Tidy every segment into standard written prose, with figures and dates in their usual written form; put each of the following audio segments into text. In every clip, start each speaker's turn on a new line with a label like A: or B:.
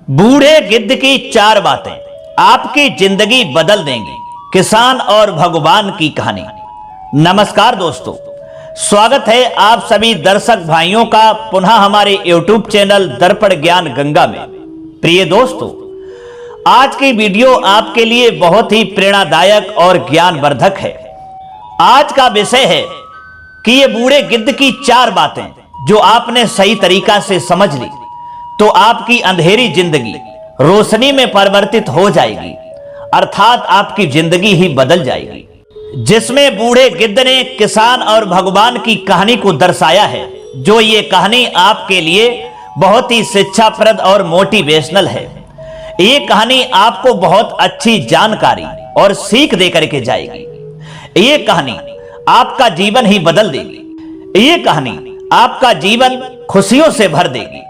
A: बूढ़े गिद्ध की 4 बातें आपकी जिंदगी बदल देंगी। किसान और भगवान की कहानी। नमस्कार दोस्तों, स्वागत है आप सभी दर्शक भाइयों का पुनः हमारे YouTube चैनल दर्पण ज्ञान गंगा में। प्रिय दोस्तों, आज की वीडियो आपके लिए बहुत ही प्रेरणादायक और ज्ञानवर्धक है। आज का विषय है कि ये बूढ़े गिद्ध की 4 बातें जो आपने सही तरीका से समझ ली तो आपकी अंधेरी जिंदगी रोशनी में परिवर्तित हो जाएगी, अर्थात आपकी जिंदगी ही बदल जाएगी। जिसमें बूढ़े गिद्ध ने किसान और भगवान की कहानी को दर्शाया है, जो ये कहानी आपके लिए बहुत ही शिक्षाप्रद और मोटिवेशनल है। ये कहानी आपको बहुत अच्छी जानकारी और सीख देकर के जाएगी। ये कहानी आपका जीवन ही बदल देगी। ये कहानी आपका जीवन खुशियों से भर देगी।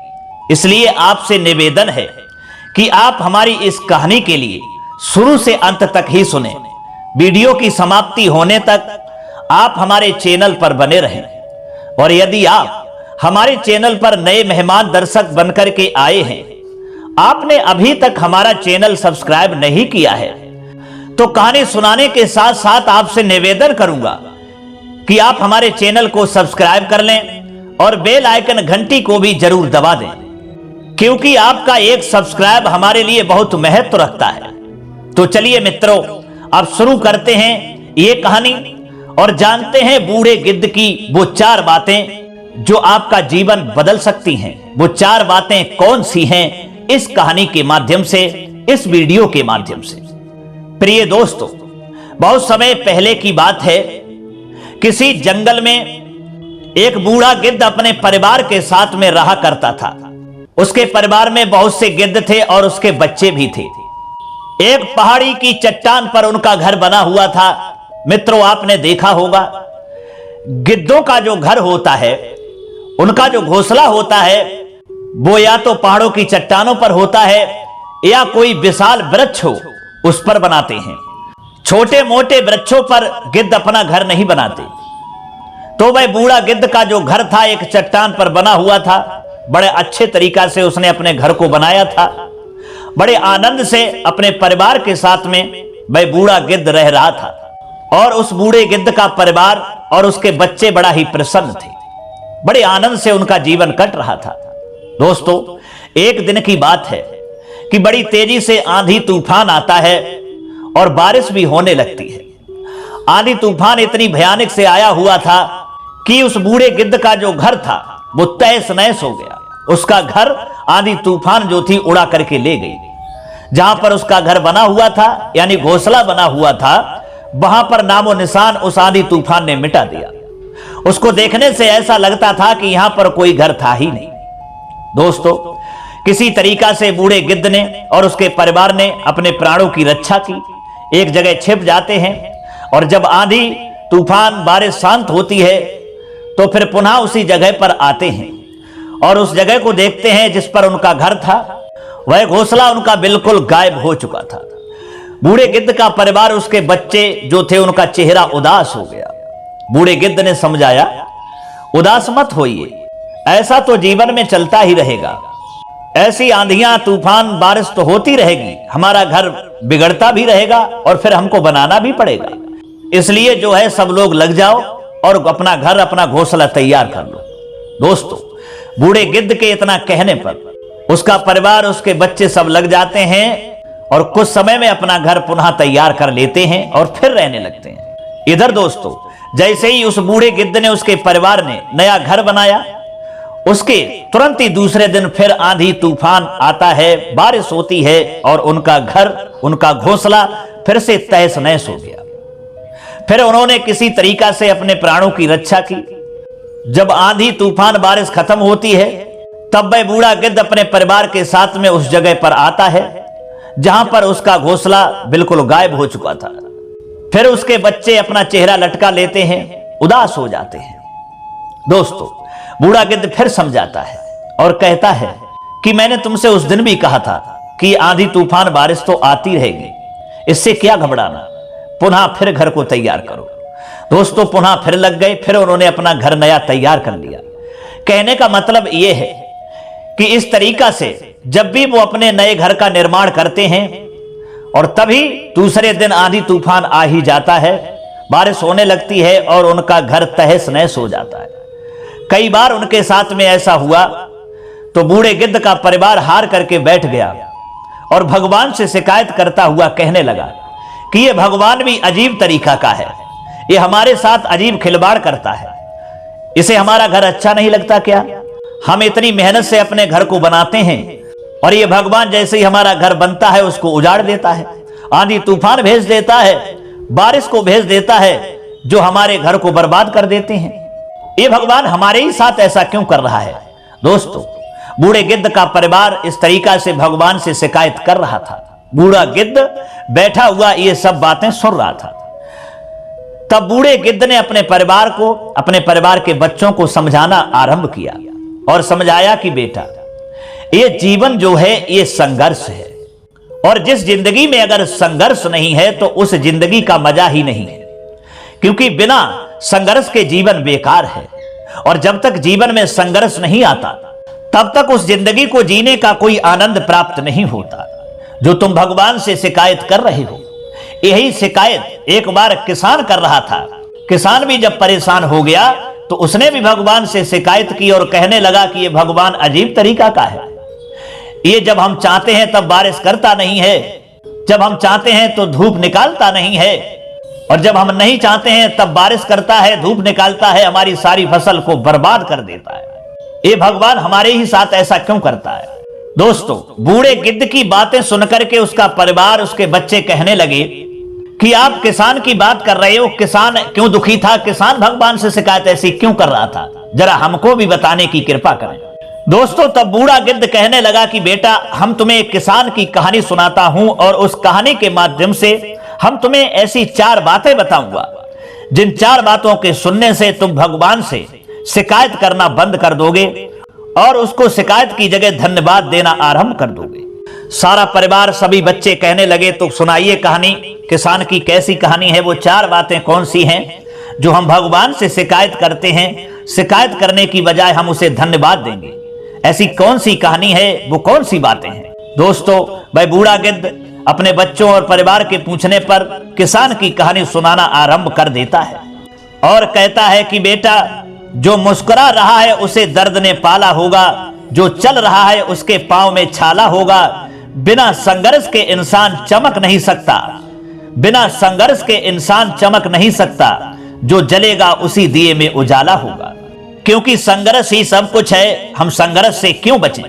A: इसलिए आपसे निवेदन है कि आप हमारी इस कहानी के लिए शुरू से अंत तक ही सुने। वीडियो की समाप्ति होने तक आप हमारे चैनल पर बने रहें। और यदि आप हमारे चैनल पर नए मेहमान दर्शक बनकर के आए हैं, आपने अभी तक हमारा चैनल सब्सक्राइब नहीं किया है, तो कहानी सुनाने के साथ साथ आपसे निवेदन करूंगा कि आप हमारे चैनल को सब्सक्राइब कर लें और बेल आइकन घंटी को भी जरूर दबा दें, क्योंकि आपका एक सब्सक्राइब हमारे लिए बहुत महत्व रखता है। तो चलिए मित्रों, अब शुरू करते हैं ये कहानी और जानते हैं बूढ़े गिद्ध की वो 4 बातें जो आपका जीवन बदल सकती हैं। वो 4 बातें कौन सी हैं, इस कहानी के माध्यम से, इस वीडियो के माध्यम से। प्रिय दोस्तों, बहुत समय पहले की बात है, किसी जंगल में एक बूढ़ा गिद्ध अपने परिवार के साथ में रहा करता था। उसके परिवार में बहुत से गिद्ध थे और उसके बच्चे भी थे। एक पहाड़ी की चट्टान पर उनका घर बना हुआ था। मित्रों, आपने देखा होगा गिद्धों का जो घर होता है, उनका जो घोंसला होता है, वो या तो पहाड़ों की चट्टानों पर होता है या कोई विशाल वृक्ष हो उस पर बनाते हैं। छोटे मोटे वृक्षों पर गिद्ध अपना घर नहीं बनाते। तो वह बूढ़ा गिद्ध का जो घर था एक चट्टान पर बना हुआ था। बड़े अच्छे तरीका से उसने अपने घर को बनाया था। बड़े आनंद से अपने परिवार के साथ में वह बूढ़ा गिद्ध रह रहा था और उस बूढ़े गिद्ध का परिवार और उसके बच्चे बड़ा ही प्रसन्न थे। बड़े आनंद से उनका जीवन कट रहा था। दोस्तों, एक दिन की बात है कि बड़ी तेजी से आंधी तूफान आता है और बारिश भी होने लगती है। आंधी तूफान इतनी भयानक से आया हुआ था कि उस बूढ़े गिद्ध का जो घर था वो तहस नहस हो गया। उसका घर आंधी तूफान जो थी उड़ा करके ले गई। जहां पर उसका घर बना हुआ था, यानी घोंसला बना हुआ था, वहां पर नामो निशान उस आंधी तूफान ने मिटा दिया। उसको देखने से ऐसा लगता था कि यहां पर कोई घर था ही नहीं। दोस्तों, किसी तरीका से बूढ़े गिद्ध ने और उसके परिवार ने अपने प्राणों की रक्षा की। एक जगह छिप जाते हैं और जब आंधी तूफान बारिश शांत होती है तो फिर पुनः उसी जगह पर आते हैं और उस जगह को देखते हैं जिस पर उनका घर था। वह घोंसला उनका बिल्कुल गायब हो चुका था। बूढ़े गिद्ध का परिवार, उसके बच्चे जो थे, उनका चेहरा उदास हो गया। बूढ़े गिद्ध ने समझाया, उदास मत होइए, ऐसा तो जीवन में चलता ही रहेगा। ऐसी आंधियां तूफान बारिश तो होती रहेगी, हमारा घर बिगड़ता भी रहेगा और फिर हमको बनाना भी पड़ेगा। इसलिए जो है सब लोग लग जाओ और अपना घर, अपना घोंसला तैयार कर लो। दोस्तों, बूढ़े गिद्ध के इतना कहने पर उसका परिवार, उसके बच्चे सब लग जाते हैं और कुछ समय में अपना घर पुनः तैयार कर लेते हैं और फिर रहने लगते हैं। इधर दोस्तों, जैसे ही उस बूढ़े गिद्ध ने, उसके परिवार ने नया घर बनाया, उसके तुरंत ही दूसरे दिन फिर आंधी तूफान आता है, बारिश होती है और उनका घर, उनका घोंसला फिर से तहस नहस हो गया। फिर उन्होंने किसी तरीका से अपने प्राणों की रक्षा की। जब आंधी तूफान बारिश खत्म होती है, तब वह बूढ़ा गिद्ध अपने परिवार के साथ में उस जगह पर आता है जहां पर उसका घोंसला बिल्कुल गायब हो चुका था। फिर उसके बच्चे अपना चेहरा लटका लेते हैं, उदास हो जाते हैं। दोस्तों, बूढ़ा गिद्ध फिर समझाता है और कहता है कि मैंने तुमसे उस दिन भी कहा था कि आंधी तूफान बारिश तो आती रहेगी, इससे क्या घबराना, पुनः फिर घर को तैयार करो। दोस्तों, पुनः फिर लग गए। फिर उन्होंने अपना घर नया तैयार कर लिया। कहने का मतलब यह है कि इस तरीका से जब भी वो अपने नए घर का निर्माण करते हैं और तभी दूसरे दिन आंधी तूफान आ ही जाता है, बारिश होने लगती है और उनका घर तहस नहस हो जाता है। कई बार उनके साथ में ऐसा हुआ तो बूढ़े गिद्ध का परिवार हार करके बैठ गया और भगवान से शिकायत करता हुआ कहने लगा कि ये भगवान भी अजीब तरीका का है, ये हमारे साथ अजीब खिलवाड़ करता है, इसे हमारा घर अच्छा नहीं लगता क्या? हम इतनी मेहनत से अपने घर को बनाते हैं और ये भगवान जैसे ही हमारा घर बनता है उसको उजाड़ देता है, आंधी तूफान भेज देता है, बारिश को भेज देता है जो हमारे घर को बर्बाद कर देते हैं। ये भगवान हमारे ही साथ ऐसा क्यों कर रहा है? दोस्तों, बूढ़े गिद्ध का परिवार इस तरीका से भगवान से शिकायत कर रहा था। बूढ़ा गिद्ध बैठा हुआ ये सब बातें सुन रहा था। तब बूढ़े गिद्ध ने अपने परिवार को, अपने परिवार के बच्चों को समझाना आरंभ किया और समझाया कि बेटा, ये जीवन जो है ये संघर्ष है और जिस जिंदगी में अगर संघर्ष नहीं है तो उस जिंदगी का मजा ही नहीं है, क्योंकि बिना संघर्ष के जीवन बेकार है और जब तक जीवन में संघर्ष नहीं आता तब तक उस जिंदगी को जीने का कोई आनंद प्राप्त नहीं होता जो तुम भगवान से शिकायत कर रहे हो। यही शिकायत एक बार किसान कर रहा था। किसान भी जब परेशान हो गया तो उसने भी भगवान से शिकायत की और कहने लगा कि ये भगवान अजीब तरीका का है, ये जब हम चाहते हैं तब बारिश करता नहीं है, जब हम चाहते हैं तो धूप निकालता नहीं है और जब हम नहीं चाहते हैं तब बारिश करता है, धूप निकालता है, हमारी सारी फसल को बर्बाद कर देता है। ये भगवान हमारे ही साथ ऐसा क्यों करता है? दोस्तों, बूढ़े गिद्ध की बातें सुनकर के उसका परिवार, उसके बच्चे कहने लगे कि आप किसान की बात कर रहे हो, किसान क्यों दुखी था, किसान भगवान से शिकायत ऐसी क्यों कर रहा था, जरा हमको भी बताने की कृपा करें। दोस्तों, तब बूढ़ा गिद्ध कहने लगा कि बेटा, हम तुम्हें एक किसान की कहानी सुनाता हूं और उस कहानी के माध्यम से हम तुम्हें ऐसी 4 बातें बताऊंगा जिन 4 बातों के सुनने से तुम भगवान से शिकायत करना बंद कर दोगे और उसको शिकायत की जगह धन्यवाद देना आरंभ कर दोगे। सारा परिवार, सभी बच्चे कहने लगे तो सुनाइए कहानी, किसान की कैसी कहानी है, वो 4 बातें कौन सी हैं जो हम भगवान से शिकायत करते हैं, शिकायत करने की बजाय हम उसे धन्यवाद देंगे, ऐसी कौन सी कहानी है, वो कौन सी बातें हैं? दोस्तों, भाई बूढ़ा गिद्ध अपने बच्चों और परिवार के पूछने पर किसान की कहानी सुनाना आरंभ कर देता है और कहता है कि बेटा, जो मुस्कुरा रहा है उसे दर्द ने पाला होगा, जो चल रहा है उसके पांव में छाला होगा, बिना संघर्ष के इंसान चमक नहीं सकता, बिना संघर्ष के इंसान चमक नहीं सकता, जो जलेगा उसी दिए में उजाला होगा। क्योंकि संघर्ष ही सब कुछ है, हम संघर्ष से क्यों बचें?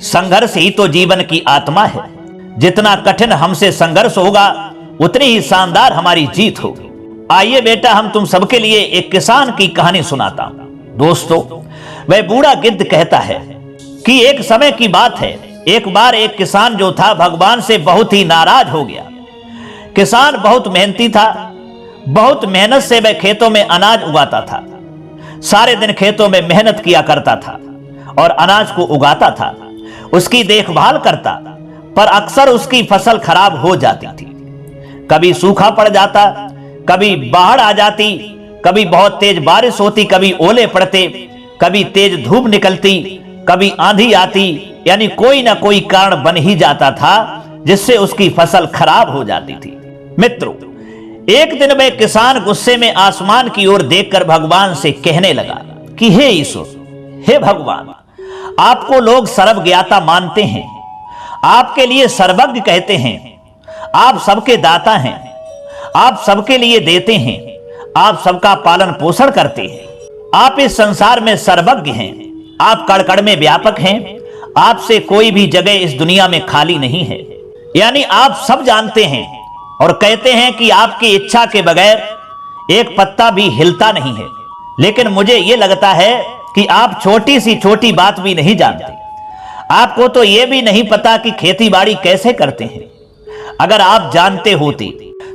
A: संघर्ष ही तो जीवन की आत्मा है। जितना कठिन हमसे संघर्ष होगा उतनी ही शानदार हमारी जीत होगी। आइए बेटा, हम तुम सबके लिए एक किसान की कहानी सुनाता हूं। दोस्तों, वह बूढ़ा गिद्ध कहता है कि एक समय की बात है, एक बार एक किसान जो था भगवान से बहुत ही नाराज हो गया। किसान बहुत मेहनती था, बहुत मेहनत से वह खेतों में अनाज उगाता था, सारे दिन खेतों में मेहनत किया करता था और अनाज को उगाता था, उसकी देखभाल करता, पर अक्सर उसकी फसल खराब हो जाती थी। कभी सूखा पड़ जाता, कभी बाढ़ आ जाती, कभी बहुत तेज बारिश होती, कभी ओले पड़ते, कभी तेज धूप निकलती, कभी आंधी आती, यानी कोई ना कोई कारण बन ही जाता था जिससे उसकी फसल खराब हो जाती थी। मित्रों, एक दिन वह किसान गुस्से में आसमान की ओर देखकर भगवान से कहने लगा कि हे ईश्वर, हे भगवान, आपको लोग सर्वज्ञाता मानते हैं, आपके लिए सर्वज्ञ कहते हैं, आप सबके दाता हैं, आप सबके लिए देते हैं, आप सबका पालन पोषण करते हैं, आप इस संसार में सर्वज्ञ हैं, आप कड़-कड़ में व्यापक हैं, आपसे कोई भी जगह इस दुनिया में खाली नहीं है, यानी आप सब जानते हैं और कहते हैं कि आपकी इच्छा के बगैर एक पत्ता भी हिलता नहीं है। लेकिन मुझे यह लगता है कि आप छोटी सी छोटी बात भी नहीं जानते। आपको तो यह भी नहीं पता कि खेती बाड़ी कैसे करते हैं। अगर आप जानते होते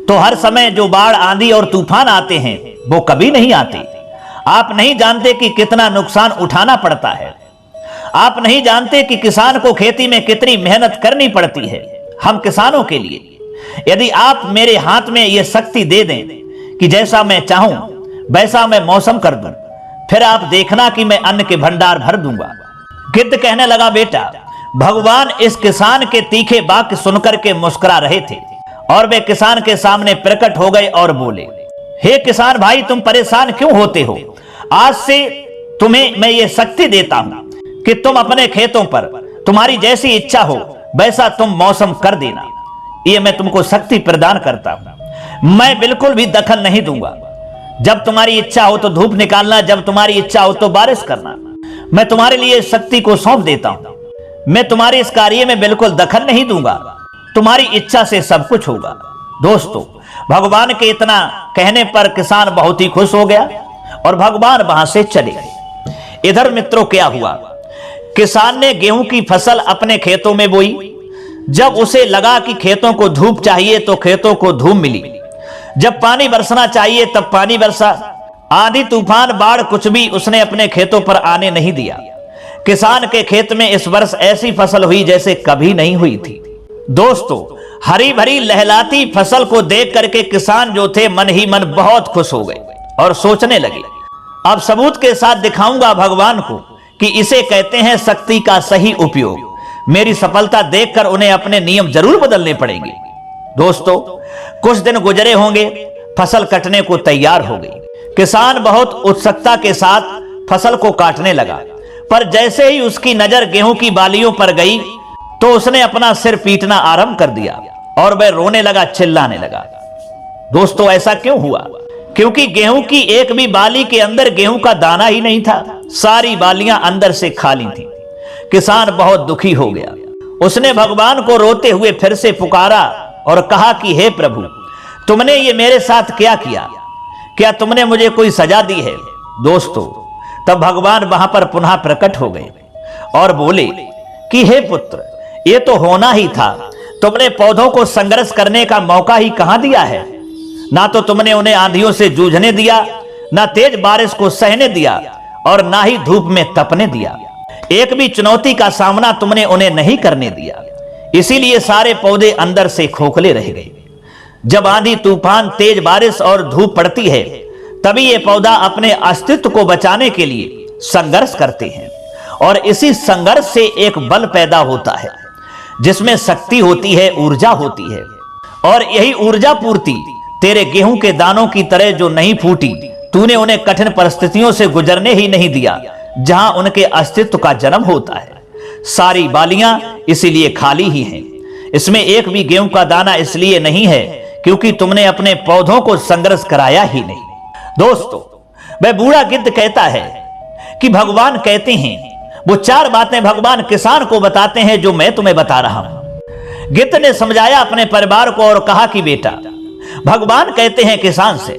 A: तो हर समय जो बाढ़, आंधी और तूफान आते हैं वो कभी नहीं आते। आप नहीं जानते कि कितना नुकसान उठाना पड़ता है। आप नहीं जानते कि किसान को खेती में कितनी मेहनत करनी पड़ती है। हम किसानों के लिए, यदि आप मेरे हाथ में यह शक्ति दे दें कि जैसा मैं चाहूं वैसा मैं मौसम कर दूं, फिर आप देखना कि मैं अन्न के भंडार भर दूंगा। गिद्ध कहने लगा, बेटा, भगवान इस किसान के तीखे वाक्य सुनकर के मुस्कुरा रहे थे और वे किसान के सामने प्रकट हो गए और बोले, हे किसान भाई, तुम परेशान क्यों होते हो? आज से तुम्हें मैं ये शक्ति देता हूं कि तुम अपने खेतों पर तुम्हारी जैसी इच्छा हो वैसा तुम मौसम कर देना। ये मैं तुमको शक्ति प्रदान करता हूं। मैं बिल्कुल भी दखल नहीं दूंगा। जब तुम्हारी इच्छा हो तो धूप निकालना, जब तुम्हारी इच्छा हो तो बारिश करना। मैं तुम्हारे लिए इस शक्ति को सौंप देता हूं। मैं तुम्हारे इस कार्य में बिल्कुल दखल नहीं दूंगा। तुम्हारी इच्छा से सब कुछ होगा। दोस्तों, भगवान के इतना कहने पर किसान बहुत ही खुश हो गया और भगवान वहां से चले गए। इधर मित्रों क्या हुआ, किसान ने गेहूं की फसल अपने खेतों में बोई। जब उसे लगा कि खेतों को धूप चाहिए तो खेतों को धूप मिली। जब पानी बरसना चाहिए तब पानी बरसा। आंधी तूफान बाढ़ कुछ भी उसने अपने खेतों पर आने नहीं दिया। किसान के खेत में इस वर्ष ऐसी फसल हुई जैसे कभी नहीं हुई थी। दोस्तों, हरी भरी लहलाती फसल को देख करके किसान जो थे मन ही मन बहुत खुश हो गए और सोचने लगे, अब सबूत के साथ दिखाऊंगा भगवान को कि इसे कहते हैं शक्ति का सही उपयोग। मेरी सफलता देखकर उन्हें अपने नियम जरूर बदलने पड़ेंगे। दोस्तों, कुछ दिन गुजरे होंगे, फसल कटने को तैयार हो गई। किसान बहुत उत्सुकता के साथ फसल को काटने लगा, पर जैसे ही उसकी नजर गेहूं की बालियों पर गई तो उसने अपना सिर पीटना आरंभ कर दिया और वह रोने लगा, चिल्लाने लगा। दोस्तों, ऐसा क्यों हुआ? क्योंकि गेहूं की एक भी बाली के अंदर गेहूं का दाना ही नहीं था। सारी बालियां अंदर से खाली थीं। किसान बहुत दुखी हो गया। उसने भगवान को रोते हुए फिर से पुकारा और कहा कि हे प्रभु, तुमने ये मेरे साथ क्या किया? क्या तुमने मुझे कोई सजा दी है? दोस्तों, तब भगवान वहां पर पुनः प्रकट हो गए और बोले कि हे पुत्र, ये तो होना ही था। तुमने पौधों को संघर्ष करने का मौका ही कहां दिया है? ना तो तुमने उन्हें आंधियों से जूझने दिया, ना तेज बारिश को सहने दिया और ना ही धूप में तपने दिया। एक भी चुनौती का सामना तुमने उन्हें नहीं करने दिया। इसीलिए सारे पौधे अंदर से खोखले रह गए। जब आंधी तूफान, तेज बारिश और धूप पड़ती है तभी ये पौधा अपने अस्तित्व को बचाने के लिए संघर्ष करते हैं और इसी संघर्ष से एक बल पैदा होता है जिसमें शक्ति होती है, ऊर्जा होती है। और यही ऊर्जा पूर्ति तेरे गेहूं के दानों की तरह जो नहीं फूटी, तूने उन्हें कठिन परिस्थितियों से गुजरने ही नहीं दिया जहां उनके अस्तित्व का जन्म होता है। सारी बालियां इसीलिए खाली ही हैं। इसमें एक भी गेहूं का दाना इसलिए नहीं है क्योंकि तुमने अपने पौधों को संघर्ष कराया ही नहीं। दोस्तों, वह बूढ़ा गिद्ध कहता है कि भगवान कहते हैं, वो 4 बातें भगवान किसान को बताते हैं जो मैं तुम्हें बता रहा हूं। गिद्ध ने समझाया अपने परिवार को और कहा कि बेटा, भगवान कहते हैं किसान से,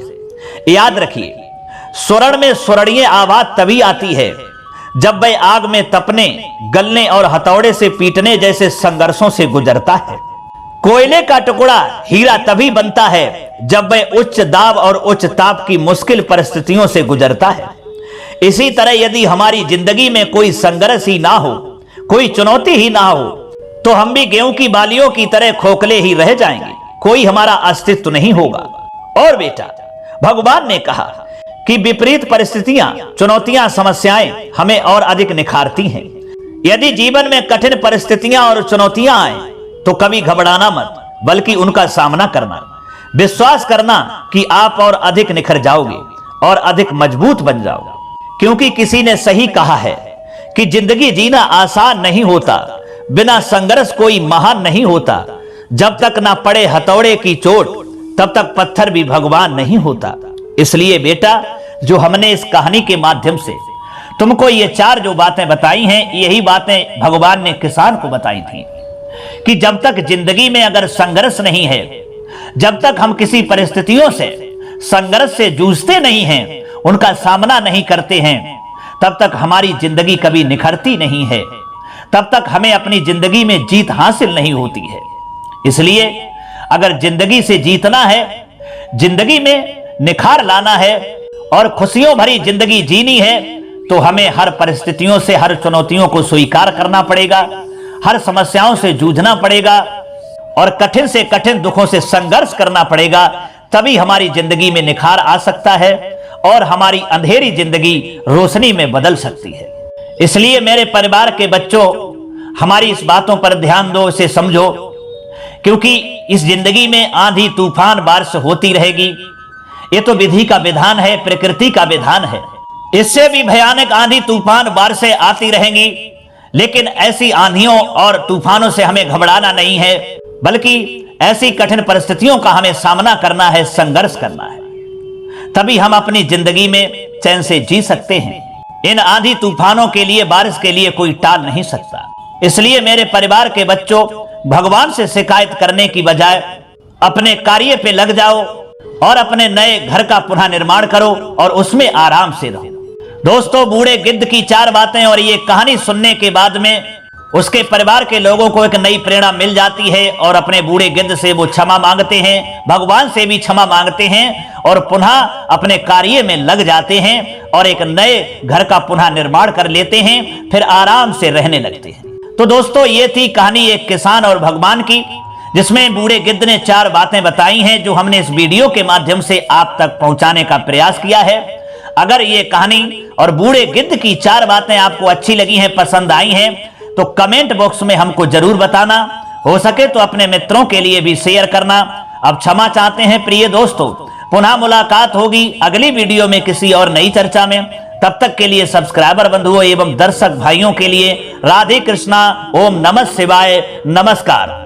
A: याद रखिए, स्वर्ण में स्वर्णीय आवाज तभी आती है जब वह आग में तपने, गलने और हथौड़े से पीटने जैसे संघर्षों से गुजरता है। कोयले का टुकड़ा हीरा तभी बनता है जब वह उच्च दाब और उच्च ताप की मुश्किल परिस्थितियों से गुजरता है। इसी तरह यदि हमारी जिंदगी में कोई संघर्ष ही ना हो, कोई चुनौती ही ना हो, तो हम भी गेहूं की बालियों की तरह खोखले ही रह जाएंगे। कोई हमारा अस्तित्व नहीं होगा। और बेटा, भगवान ने कहा कि विपरीत परिस्थितियां, चुनौतियां, समस्याएं हमें और अधिक निखारती हैं। यदि जीवन में कठिन परिस्थितियां और चुनौतियां आए तो कभी घबराना मत, बल्कि उनका सामना करना, विश्वास करना कि आप और अधिक निखर जाओगे और अधिक मजबूत बन जाओगे। क्योंकि किसी ने सही कहा है कि जिंदगी जीना आसान नहीं होता, बिना संघर्ष कोई महान नहीं होता। जब तक ना पड़े हथौड़े की चोट तब तक पत्थर भी भगवान नहीं होता। इसलिए बेटा, जो हमने इस कहानी के माध्यम से तुमको ये 4 जो बातें बताई हैं, यही बातें भगवान ने किसान को बताई थी कि जब तक जिंदगी में अगर संघर्ष नहीं है, जब तक हम किसी परिस्थितियों से, संघर्ष से जूझते नहीं हैं, उनका सामना नहीं करते हैं, तब तक हमारी जिंदगी कभी निखरती नहीं है, तब तक हमें अपनी जिंदगी में जीत हासिल नहीं होती है। इसलिए अगर जिंदगी से जीतना है, जिंदगी में निखार लाना है और खुशियों भरी जिंदगी जीनी है, तो हमें हर परिस्थितियों से, हर चुनौतियों को स्वीकार करना पड़ेगा, हर समस्याओं से जूझना पड़ेगा और कठिन से कठिन दुखों से संघर्ष करना पड़ेगा। तभी हमारी जिंदगी में निखार आ सकता है और हमारी अंधेरी जिंदगी रोशनी में बदल सकती है। इसलिए मेरे परिवार के बच्चों, हमारी इस बातों पर ध्यान दो, इसे समझो, क्योंकि इस जिंदगी में आंधी तूफान बारिश होती रहेगी। ये तो विधि का विधान है, प्रकृति का विधान है। इससे भी भयानक आंधी तूफान बारिशें आती रहेंगी, लेकिन ऐसी आंधियों और तूफानों से हमें घबराना नहीं है, बल्कि ऐसी कठिन परिस्थितियों का हमें सामना करना है, संघर्ष करना है। तभी हम अपनी जिंदगी में चैन से जी सकते हैं। इन आंधी तूफानों के लिए, बारिश के लिए कोई टाल नहीं सकता। इसलिए मेरे परिवार के बच्चों, भगवान से शिकायत करने की बजाय अपने कार्य पे लग जाओ और अपने नए घर का पुनः निर्माण करो और उसमें आराम से रहो। दोस्तों, बूढ़े गिद्ध की 4 बातें और ये कहानी सुनने के बाद में उसके परिवार के लोगों को एक नई प्रेरणा मिल जाती है और अपने बूढ़े गिद्ध से वो क्षमा मांगते हैं, भगवान से भी क्षमा मांगते हैं और पुनः अपने कार्य में लग जाते हैं और एक नए घर का पुनः निर्माण कर लेते हैं, फिर आराम से रहने लगते हैं। तो दोस्तों, ये थी कहानी एक किसान और भगवान की, जिसमें बूढ़े गिद्ध ने 4 बातें बताई हैं, जो हमने इस वीडियो के माध्यम से आप तक पहुंचाने का प्रयास किया है। अगर ये कहानी और बूढ़े गिद्ध की 4 बातें आपको अच्छी लगी हैं, पसंद आई हैं, तो कमेंट बॉक्स में हमको जरूर बताना। हो सके तो अपने मित्रों के लिए भी शेयर करना। अब क्षमा चाहते हैं प्रिय दोस्तों, पुनः मुलाकात होगी अगली वीडियो में किसी और नई चर्चा में। तब तक के लिए सब्सक्राइबर बंधुओं एवं दर्शक भाइयों के लिए राधे कृष्णा, ओम नमः शिवाय, नमस्कार।